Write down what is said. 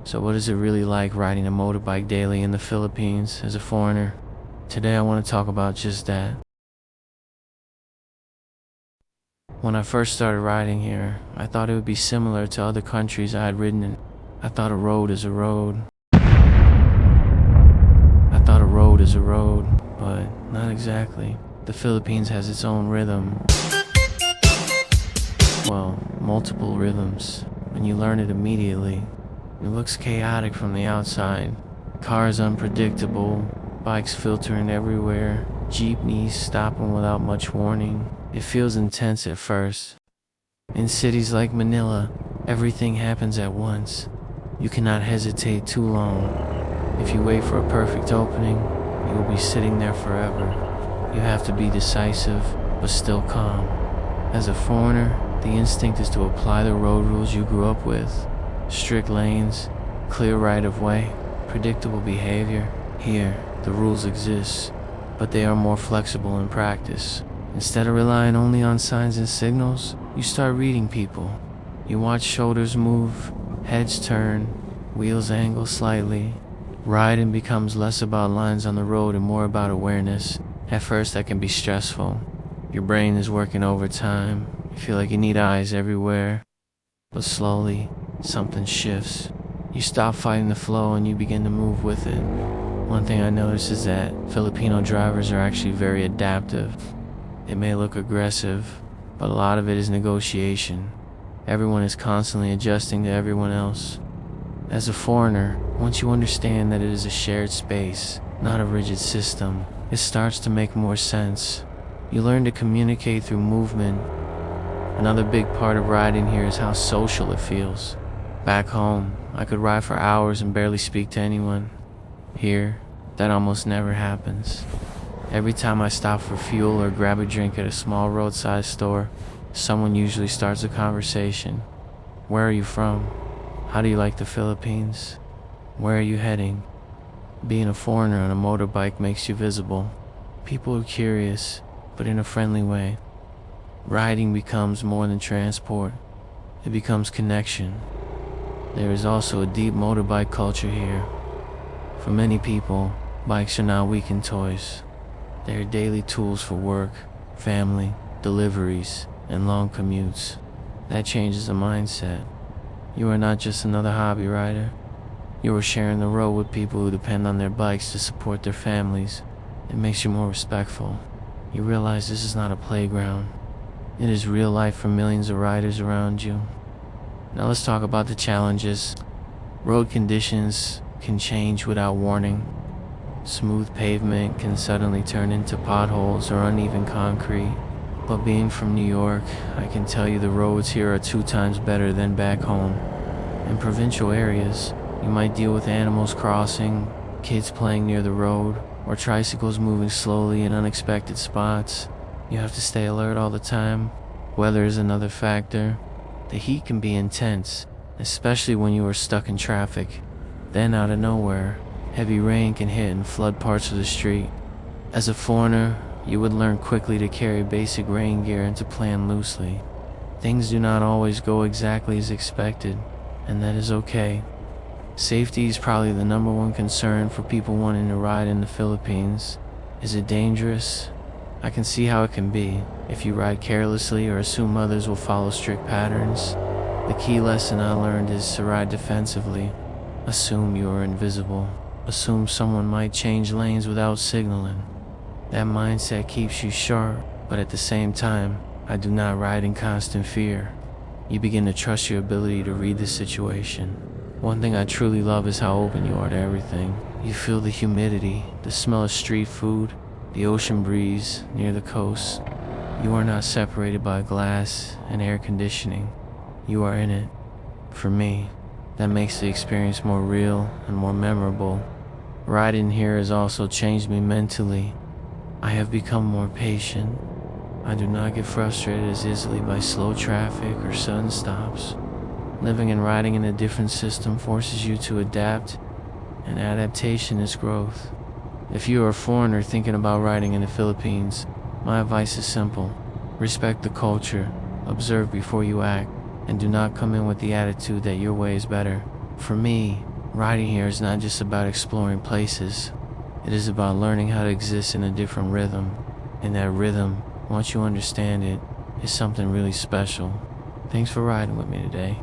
So what is it really like riding a motorbike daily in the Philippines as a foreigner? Today I want to talk about just that. When I first started riding here, I thought it would be similar to other countries I had ridden in. I thought a road is a road. But not exactly. The Philippines has its own rhythm. Well, multiple rhythms, and you learn it immediately. It looks chaotic from the outside. Cars unpredictable, bikes filtering everywhere, jeepneys stopping without much warning. It feels intense at first. In cities like Manila, everything happens at once. You cannot hesitate too long. If you wait for a perfect opening, you will be sitting there forever. You have to be decisive, but still calm. As a foreigner, the instinct is to apply the road rules you grew up with. Strict lanes, clear right-of-way, predictable behavior. Here, the rules exist, but they are more flexible in practice. Instead of relying only on signs and signals, you start reading people. You watch shoulders move, heads turn, wheels angle slightly. Riding becomes less about lines on the road and more about awareness. At first, that can be stressful. Your brain is working overtime. You feel like you need eyes everywhere. But slowly, something shifts. You stop fighting the flow and you begin to move with it. One thing I noticed is that Filipino drivers are actually very adaptive. It may look aggressive, but a lot of it is negotiation. Everyone is constantly adjusting to everyone else. As a foreigner, once you understand that it is a shared space, not a rigid system, it starts to make more sense. You learn to communicate through movement. Another big part of riding here is how social it feels. Back home, I could ride for hours and barely speak to anyone. Here, that almost never happens. Every time I stop for fuel or grab a drink at a small roadside store, someone usually starts a conversation. Where are you from? How do you like the Philippines? Where are you heading? Being a foreigner on a motorbike makes you visible. People are curious, but in a friendly way. Riding becomes more than transport. It becomes connection. There is also a deep motorbike culture here. For many people, bikes are not weekend toys. They are daily tools for work, family, deliveries, and long commutes. That changes the mindset. You are not just another hobby rider. You are sharing the road with people who depend on their bikes to support their families. It makes you more respectful. You realize this is not a playground. It is real life for millions of riders around you. Now let's talk about the challenges. Road conditions can change without warning. Smooth pavement can suddenly turn into potholes or uneven concrete. But being from New York, I can tell you the roads here are 2 times better than back home. In provincial areas, you might deal with animals crossing, kids playing near the road, or tricycles moving slowly in unexpected spots. You have to stay alert all the time. Weather is another factor. The heat can be intense, especially when you are stuck in traffic. Then out of nowhere, heavy rain can hit and flood parts of the street. As a foreigner, you would learn quickly to carry basic rain gear and to plan loosely. Things do not always go exactly as expected, and that is okay. Safety is probably the #1 concern for people wanting to ride in the Philippines. Is it dangerous? I can see how it can be, if you ride carelessly or assume others will follow strict patterns. The key lesson I learned is to ride defensively. Assume you are invisible. Assume someone might change lanes without signaling. That mindset keeps you sharp, but at the same time, I do not ride in constant fear. You begin to trust your ability to read the situation. One thing I truly love is how open you are to everything. You feel the humidity, the smell of street food, the ocean breeze near the coast. You are not separated by glass and air conditioning. You are in it. For me, that makes the experience more real and more memorable. Riding here has also changed me mentally. I have become more patient. I do not get frustrated as easily by slow traffic or sudden stops. Living and riding in a different system forces you to adapt, and adaptation is growth. If you are a foreigner thinking about riding in the Philippines, my advice is simple. Respect the culture, observe before you act, and do not come in with the attitude that your way is better. For me, Riding here is not just about exploring places. It is about learning how to exist in a different rhythm. And that rhythm, once you understand it, is something really special. Thanks for riding with me today.